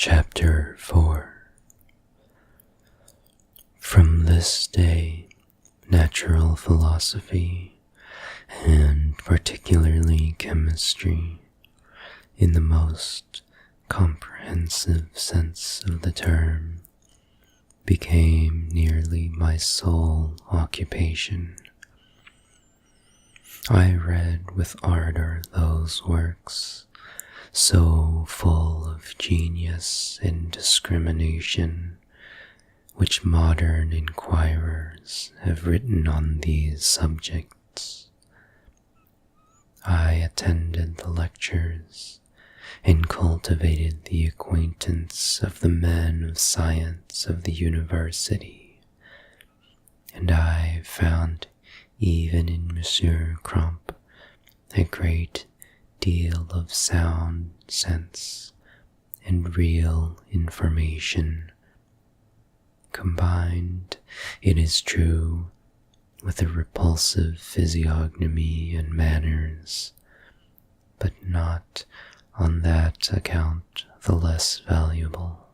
Chapter 4. From this day, natural philosophy, and particularly chemistry, in the most comprehensive sense of the term, became nearly my sole occupation. I read with ardor those works, so full of genius and discrimination, which modern inquirers have written on these subjects. I attended the lectures and cultivated the acquaintance of the men of science of the university, and I found even in Monsieur Crump a great deal of sound sense and real information, combined, it is true, with a repulsive physiognomy and manners, but not on that account the less valuable.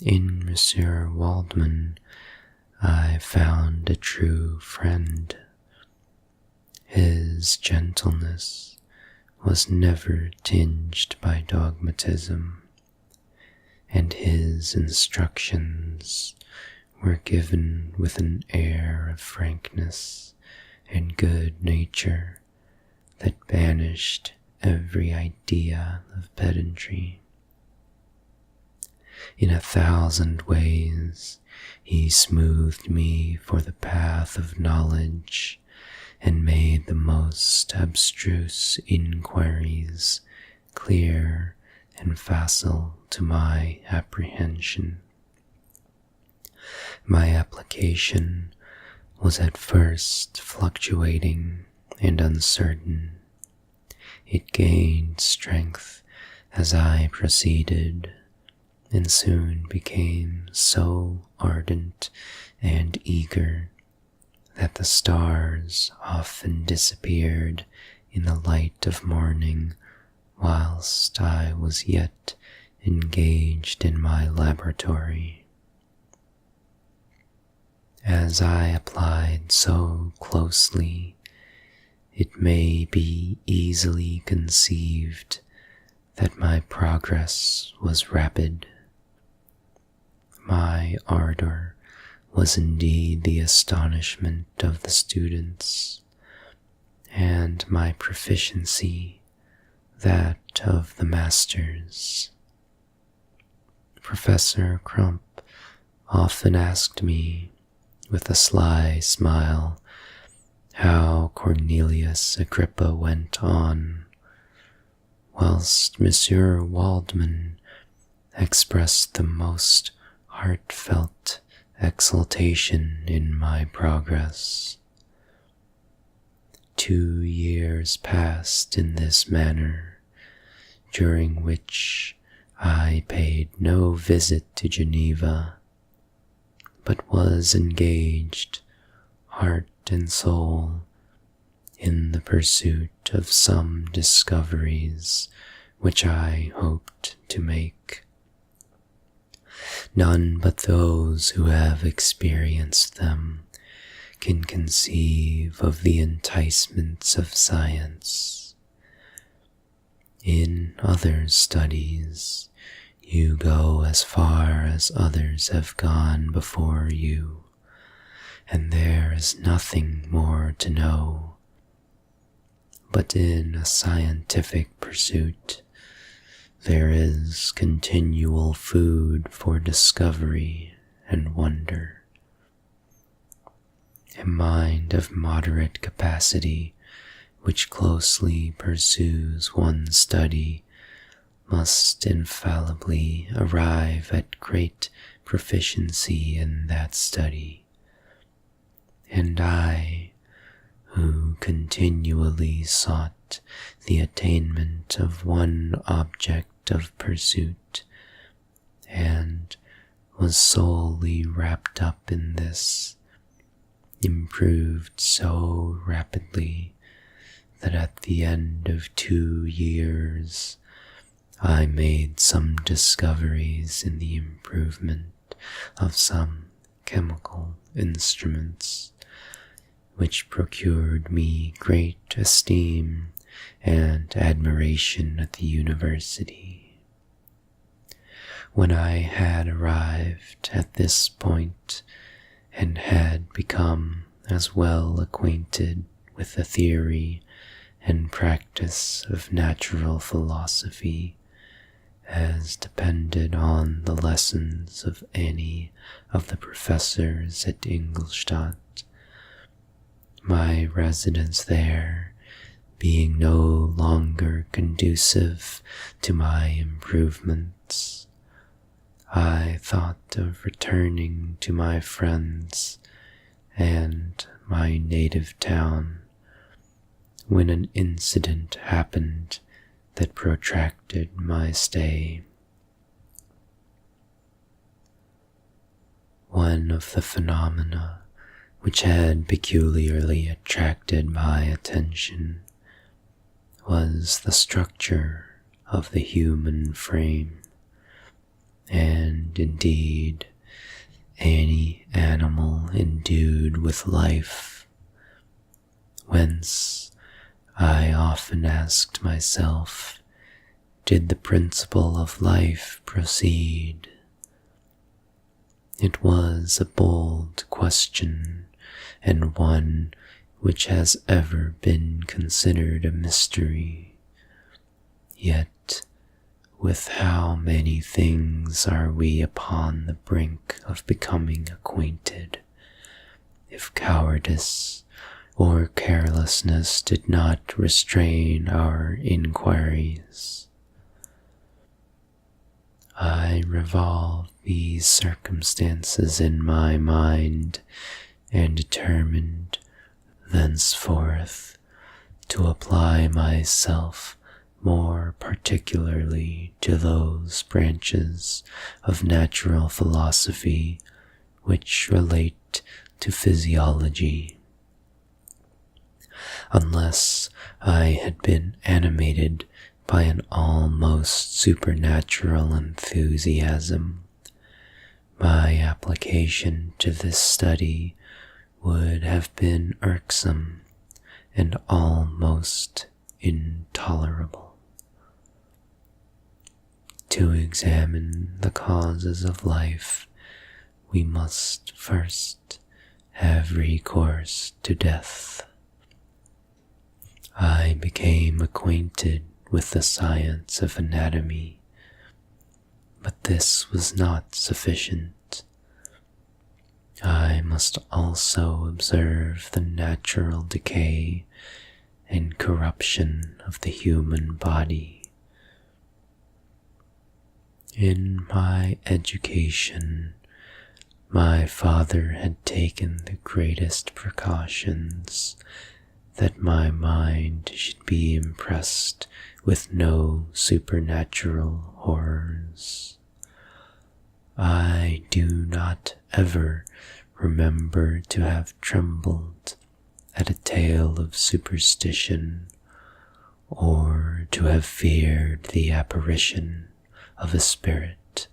In Monsieur Waldman I found a true friend. His gentleness was never tinged by dogmatism, and his instructions were given with an air of frankness and good nature that banished every idea of pedantry. In 1,000 ways he smoothed me for the path of knowledge and made the most abstruse inquiries clear and facile to my apprehension. My application was at first fluctuating and uncertain. It gained strength as I proceeded, and soon became so ardent and eager that the stars often disappeared in the light of morning whilst I was yet engaged in my laboratory. As I applied so closely, it may be easily conceived that my progress was rapid. My ardor was indeed the astonishment of the students, and my proficiency that of the masters. Professor Crump often asked me, with a sly smile, how Cornelius Agrippa went on, whilst Monsieur Waldman expressed the most heartfelt exultation in my progress. 2 years passed in this manner, during which I paid no visit to Geneva, but was engaged, heart and soul, in the pursuit of some discoveries which I hoped to make. None but those who have experienced them can conceive of the enticements of science. In other studies, you go as far as others have gone before you, and there is nothing more to know. But in a scientific pursuit, there is continual food for discovery and wonder. A mind of moderate capacity, which closely pursues one study, must infallibly arrive at great proficiency in that study. And I, who continually sought the attainment of one object of pursuit, and was solely wrapped up in this, improved so rapidly that at the end of 2 years I made some discoveries in the improvement of some chemical instruments, which procured me great esteem and admiration at the university. When I had arrived at this point and had become as well acquainted with the theory and practice of natural philosophy as depended on the lessons of any of the professors at Ingolstadt, my residence there being no longer conducive to my improvements, I thought of returning to my friends and my native town, when an incident happened that protracted my stay. One of the phenomena which had peculiarly attracted my attention was the structure of the human frame, and indeed any animal endued with life, whence I often asked myself, did the principle of life proceed? It was a bold question, and one which has ever been considered a mystery. Yet, with how many things are we upon the brink of becoming acquainted, if cowardice or carelessness did not restrain our inquiries. I revolved these circumstances in my mind and determined thenceforth to apply myself more particularly to those branches of natural philosophy which relate to physiology. Unless I had been animated by an almost supernatural enthusiasm, my application to this study would have been irksome and almost intolerable. To examine the causes of life, we must first have recourse to death. I became acquainted with the science of anatomy, but this was not sufficient. I must also observe the natural decay and corruption of the human body. In my education, my father had taken the greatest precautions that my mind should be impressed with no supernatural horrors. I do not ever remember to have trembled at a tale of superstition, or to have feared the apparition of a spirit.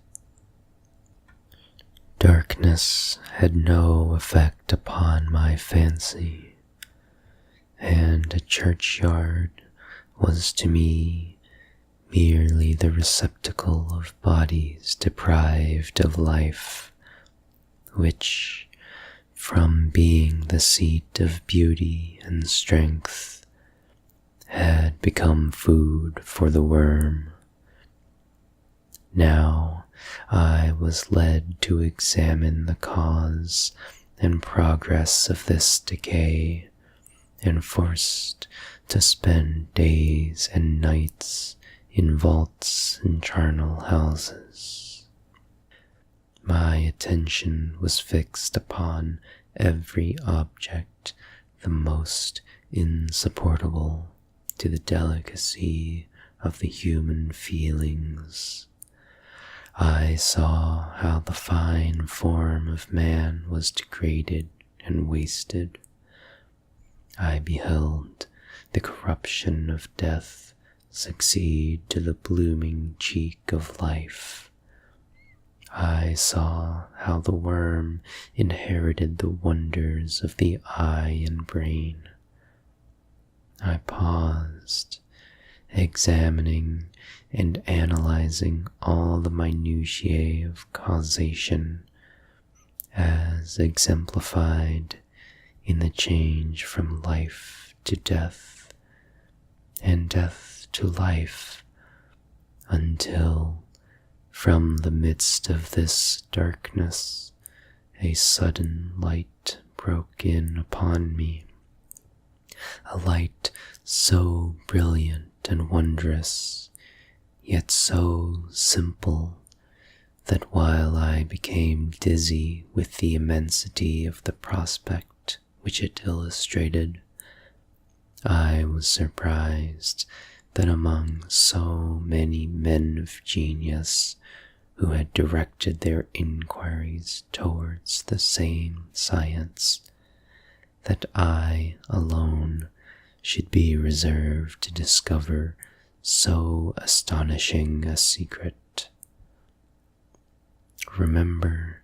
Darkness had no effect upon my fancy, and a churchyard was to me merely the receptacle of bodies deprived of life, which, from being the seat of beauty and strength, had become food for the worm. Now I was led to examine the cause and progress of this decay, and forced to spend days and nights in vaults and charnel houses. My attention was fixed upon every object the most insupportable to the delicacy of the human feelings. I saw how the fine form of man was degraded and wasted. I beheld the corruption of death succeed to the blooming cheek of life. I saw how the worm inherited the wonders of the eye and brain. I paused, examining and analyzing all the minutiae of causation as exemplified in the change from life to death and death to life, until from the midst of this darkness a sudden light broke in upon me, a light so brilliant and wondrous, yet so simple, that while I became dizzy with the immensity of the prospect which it illustrated, I was surprised that among so many men of genius who had directed their inquiries towards the same science, that I alone should be reserved to discover so astonishing a secret. Remember,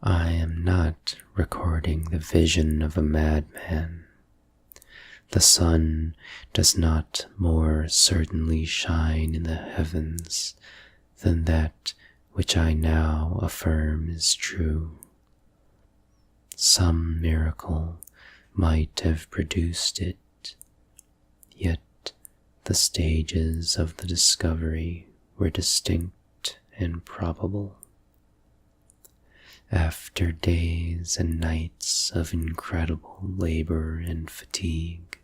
I am not recording the vision of a madman. The sun does not more certainly shine in the heavens than that which I now affirm is true. Some miracle might have produced it, yet the stages of the discovery were distinct and probable. After days and nights of incredible labor and fatigue,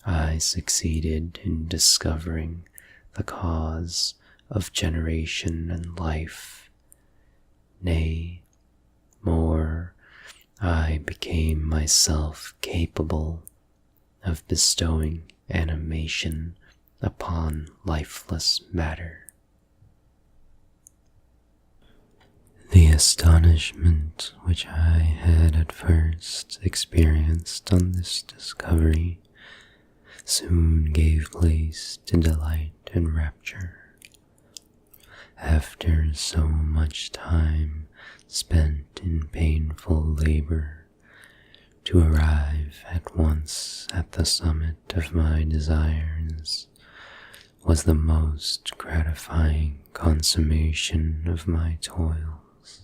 I succeeded in discovering the cause of generation and life. Nay, more, I became myself capable of bestowing animation upon lifeless matter. The astonishment which I had at first experienced on this discovery soon gave place to delight and rapture. After so much time spent in painful labor, to arrive at once at the summit of my desires was the most gratifying consummation of my toils.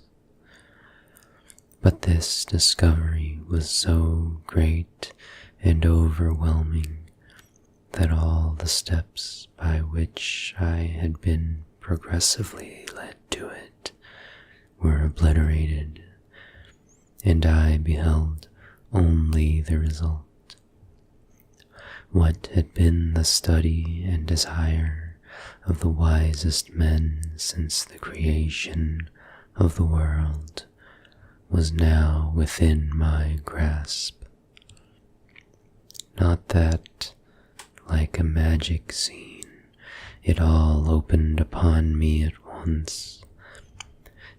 But this discovery was so great and overwhelming that all the steps by which I had been progressively led to it were obliterated, and I beheld only the result. What had been the study and desire of the wisest men since the creation of the world was now within my grasp. Not that, like a magic scene, it all opened upon me at once.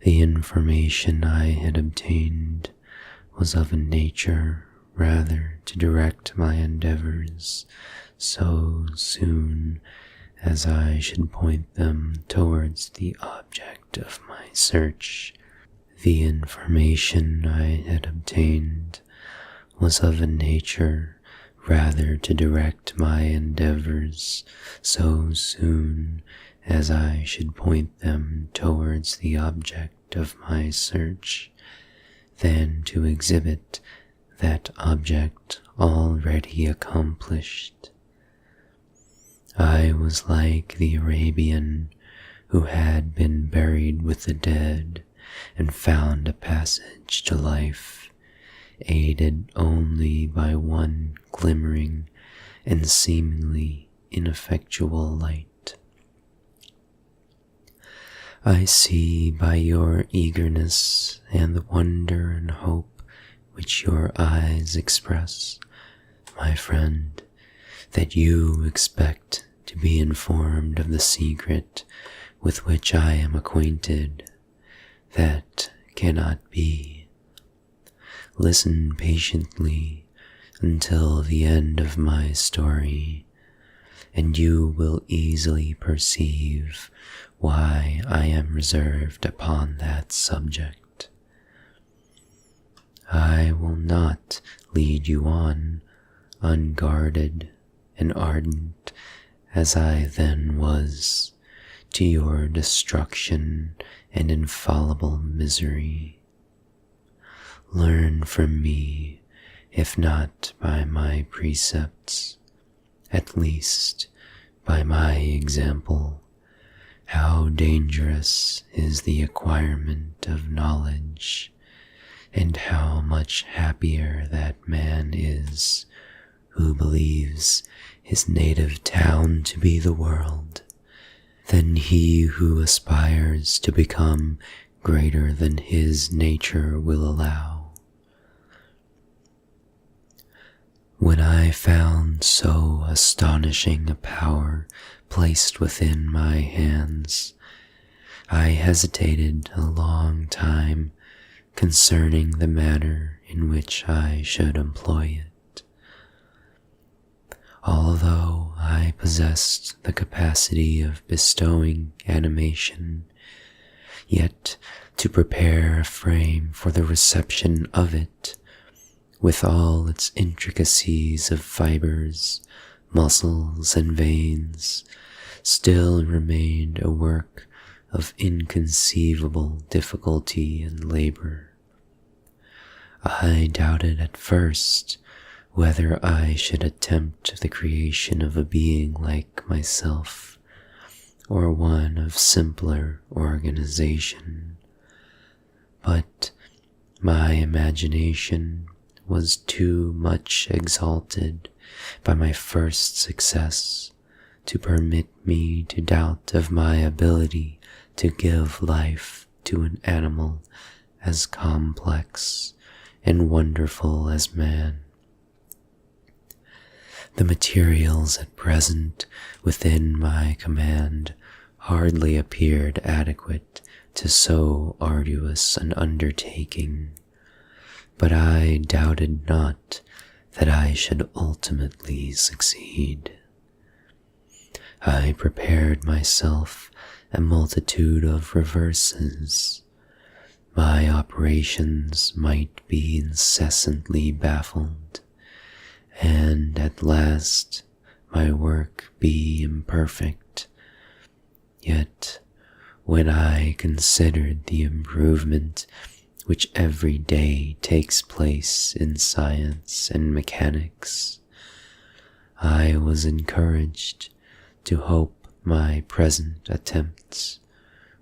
The information I had obtained was of a nature rather to direct my endeavors so soon as I should point them towards the object of my search. The information I had obtained was of a nature rather to direct my endeavors so soon as I should point them towards the object of my search, than to exhibit that object already accomplished. I was like the Arabian who had been buried with the dead and found a passage to life, aided only by one glimmering and seemingly ineffectual light. I see by your eagerness and the wonder and hope which your eyes express, my friend, that you expect to be informed of the secret with which I am acquainted. That cannot be. Listen patiently until the end of my story, and you will easily perceive why I am reserved upon that subject. I will not lead you on, unguarded and ardent as I then was, to your destruction and infallible misery. Learn from me, if not by my precepts, at least by my example, how dangerous is the acquirement of knowledge, and how much happier that man is who believes his native town to be the world, than he who aspires to become greater than his nature will allow. When I found so astonishing a power placed within my hands, I hesitated a long time concerning the manner in which I should employ it. Although I possessed the capacity of bestowing animation, yet to prepare a frame for the reception of it, with all its intricacies of fibers, muscles, and veins, still remained a work of inconceivable difficulty and labor. I doubted at first whether I should attempt the creation of a being like myself, or one of simpler organization, but my imagination was too much exalted by my first success to permit me to doubt of my ability to give life to an animal as complex and wonderful as man. The materials at present within my command hardly appeared adequate to so arduous an undertaking, but I doubted not that I should ultimately succeed. I prepared myself a multitude of reverses. My operations might be incessantly baffled, and at last my work be imperfect. Yet, when I considered the improvement which every day takes place in science and mechanics, I was encouraged to hope my present attempts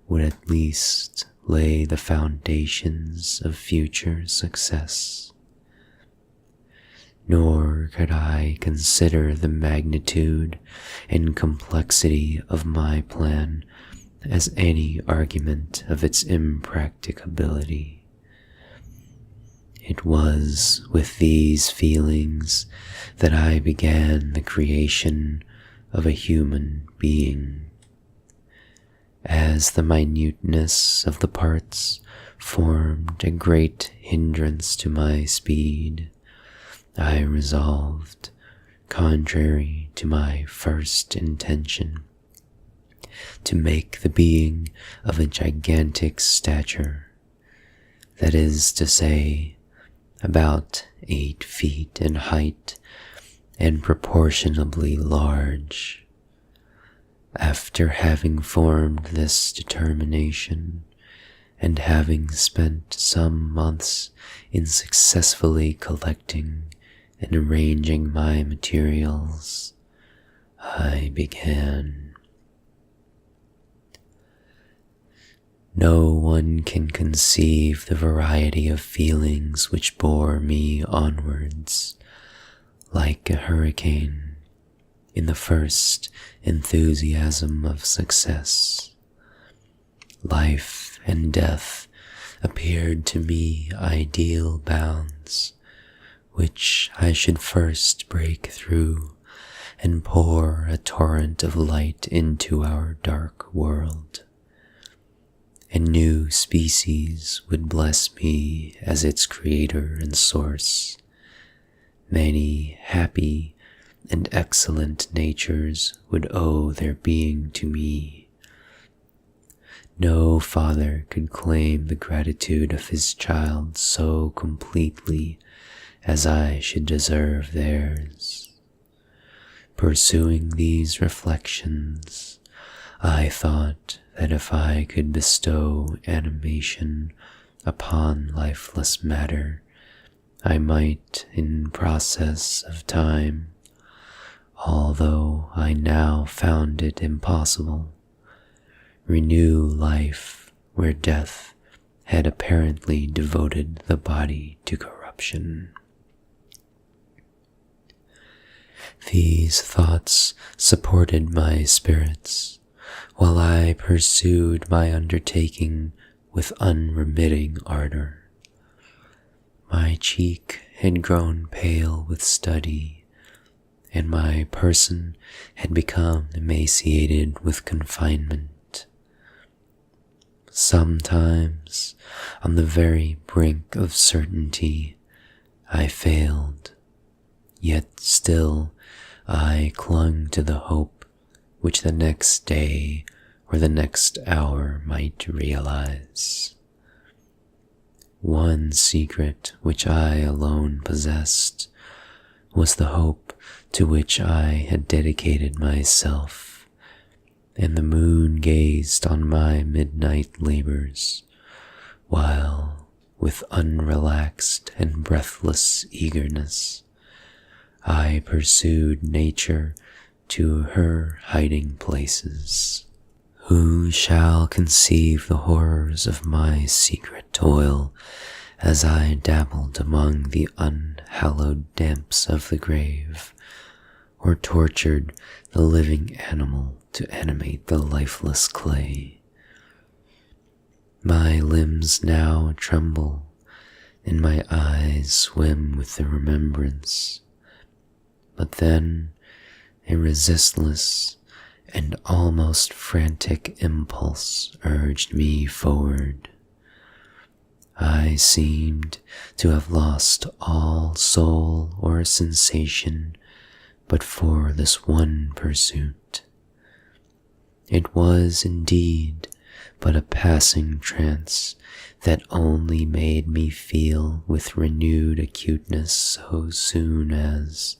would at least lay the foundations of future success. Nor could I consider the magnitude and complexity of my plan as any argument of its impracticability. It was with these feelings that I began the creation of a human being. As the minuteness of the parts formed a great hindrance to my speed, I resolved, contrary to my first intention, to make the being of a gigantic stature, that is to say, about 8 feet in height and proportionably large. After having formed this determination, and having spent some months in successfully collecting and arranging my materials, I began. No one can conceive the variety of feelings which bore me onwards, like a hurricane, in the first enthusiasm of success. Life and death appeared to me ideal bounds, which I should first break through and pour a torrent of light into our dark world. A new species would bless me as its creator and source. Many happy and excellent natures would owe their being to me. No father could claim the gratitude of his child so completely as I should deserve theirs. Pursuing these reflections, I thought that if I could bestow animation upon lifeless matter, I might, in process of time, although I now found it impossible, renew life where death had apparently devoted the body to corruption. These thoughts supported my spirits while I pursued my undertaking with unremitting ardor. My cheek had grown pale with study, and my person had become emaciated with confinement. Sometimes, on the very brink of certainty, I failed, yet still I clung to the hope which the next day or the next hour might realize. One secret which I alone possessed was the hope to which I had dedicated myself, and the moon gazed on my midnight labors, while, with unrelaxed and breathless eagerness, I pursued nature to her hiding places. Who shall conceive the horrors of my secret toil as I dabbled among the unhallowed damps of the grave, or tortured the living animal to animate the lifeless clay? My limbs now tremble, and my eyes swim with the remembrance. But then a resistless and almost frantic impulse urged me forward. I seemed to have lost all soul or sensation but for this one pursuit. It was indeed but a passing trance that only made me feel with renewed acuteness so soon as,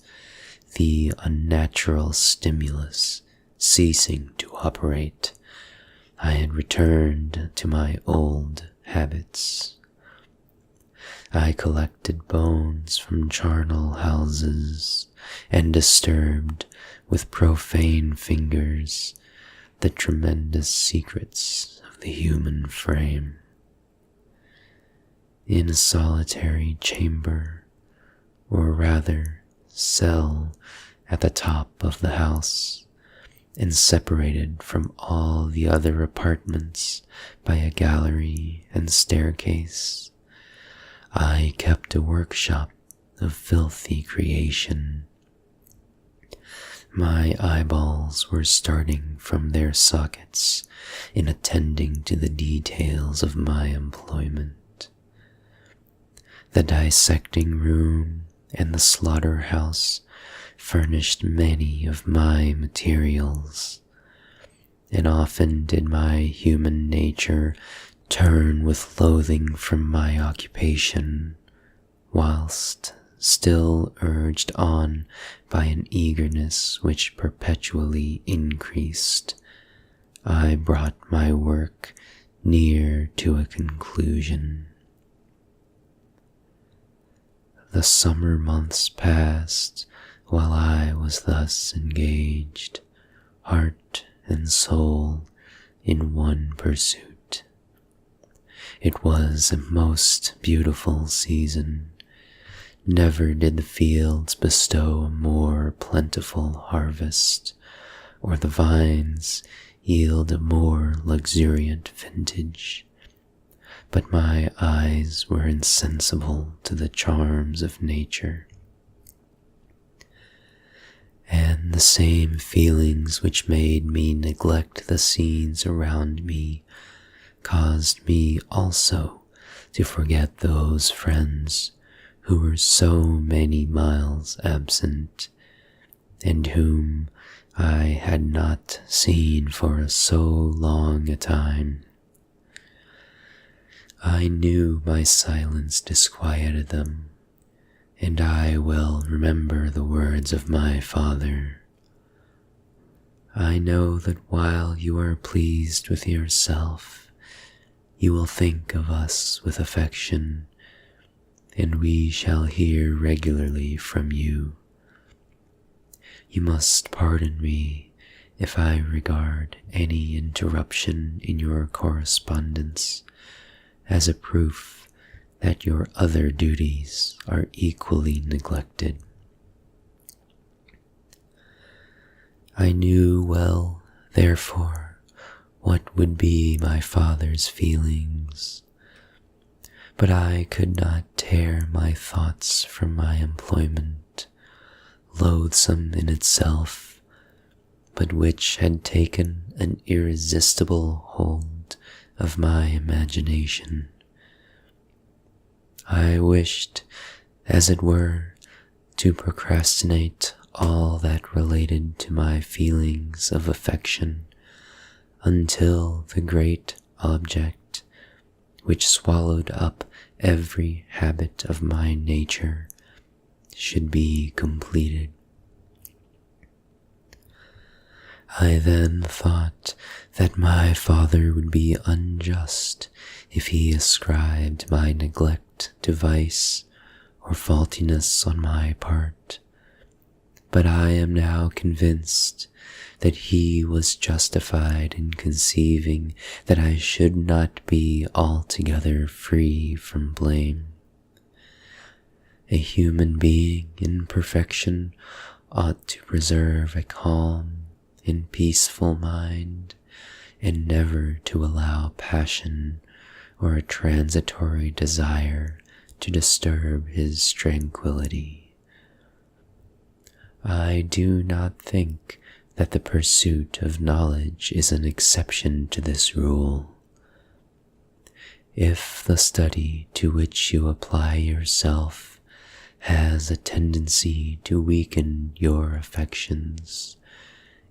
the unnatural stimulus ceasing to operate, I had returned to my old habits. I collected bones from charnel houses and disturbed with profane fingers the tremendous secrets of the human frame. In a solitary chamber, or rather cell at the top of the house, and separated from all the other apartments by a gallery and staircase, I kept a workshop of filthy creation. My eyeballs were starting from their sockets in attending to the details of my employment. The dissecting room and the slaughterhouse furnished many of my materials, and often did my human nature turn with loathing from my occupation, whilst, still urged on by an eagerness which perpetually increased, I brought my work near to a conclusion. The summer months passed while I was thus engaged, heart and soul, in one pursuit. It was a most beautiful season. Never did the fields bestow a more plentiful harvest, or the vines yield a more luxuriant vintage. But my eyes were insensible to the charms of nature, and the same feelings which made me neglect the scenes around me caused me also to forget those friends who were so many miles absent, and whom I had not seen for so long a time. I knew my silence disquieted them, and I well remember the words of my father. I know that while you are pleased with yourself, you will think of us with affection, and we shall hear regularly from you. You must pardon me if I regard any interruption in your correspondence as a proof that your other duties are equally neglected. I knew well, therefore, what would be my father's feelings, but I could not tear my thoughts from my employment, loathsome in itself, but which had taken an irresistible hold of my imagination. I wished, as it were, to procrastinate all that related to my feelings of affection until the great object, which swallowed up every habit of my nature, should be completed. I then thought that my father would be unjust if he ascribed my neglect to vice or faultiness on my part, but I am now convinced that he was justified in conceiving that I should not be altogether free from blame. A human being in perfection ought to preserve a calm and peaceful mind, and never to allow passion or a transitory desire to disturb his tranquility. I do not think that the pursuit of knowledge is an exception to this rule. If the study to which you apply yourself has a tendency to weaken your affections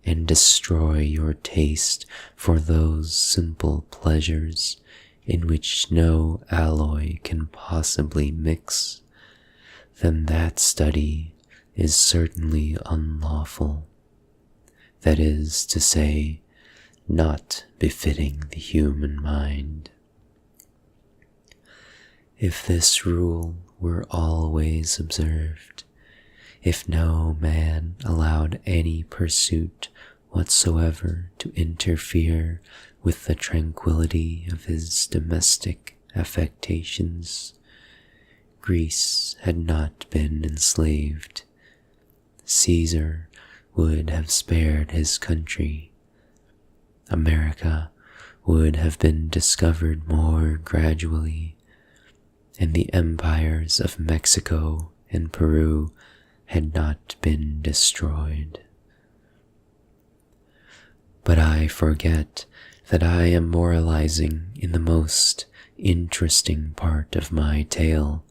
and destroy your taste for those simple pleasures in which no alloy can possibly mix, then that study is certainly unlawful, that is to say, not befitting the human mind. If this rule were always observed, if no man allowed any pursuit whatsoever to interfere with the tranquility of his domestic affectations, Greece had not been enslaved. Caesar would have spared his country. America would have been discovered more gradually, and the empires of Mexico and Peru had not been destroyed. But I forget that I am moralizing in the most interesting part of my tale,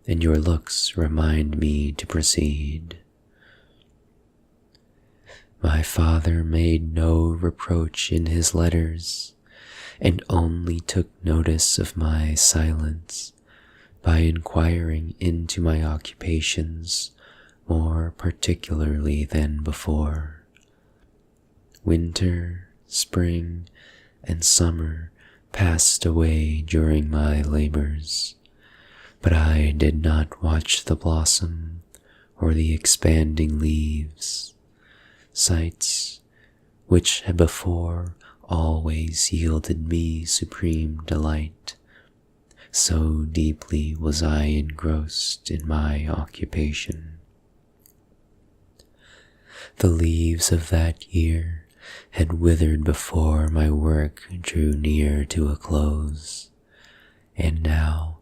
and your looks remind me to proceed. My father made no reproach in his letters, and only took notice of my silence by inquiring into my occupations more particularly than before. Winter, spring, and summer passed away during my labors, but I did not watch the blossom or the expanding leaves, sights which had before always yielded me supreme delight. So deeply was I engrossed in my occupation. The leaves of that year had withered before my work drew near to a close, and now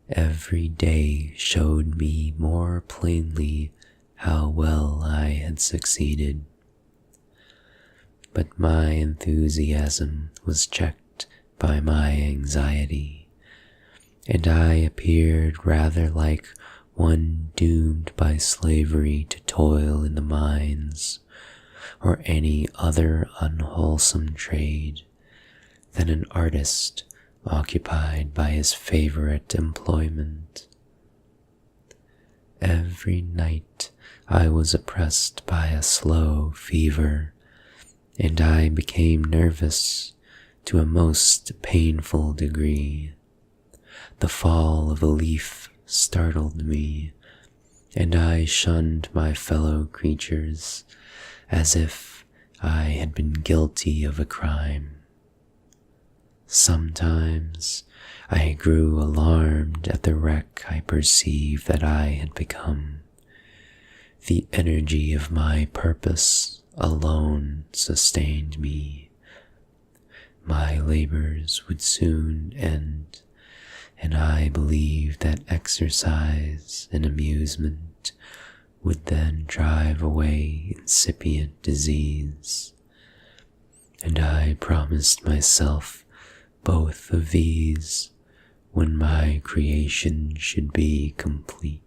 every day showed me more plainly how well I had succeeded. But my enthusiasm was checked by my anxiety, and I appeared rather like one doomed by slavery to toil in the mines or any other unwholesome trade, than an artist occupied by his favorite employment. Every night I was oppressed by a slow fever, and I became nervous to a most painful degree. The fall of a leaf startled me, and I shunned my fellow creatures as if I had been guilty of a crime. Sometimes I grew alarmed at the wreck I perceived that I had become. The energy of my purpose alone sustained me. My labors would soon end, and I believed that exercise and amusement would then drive away incipient disease. And I promised myself both of these when my creation should be complete.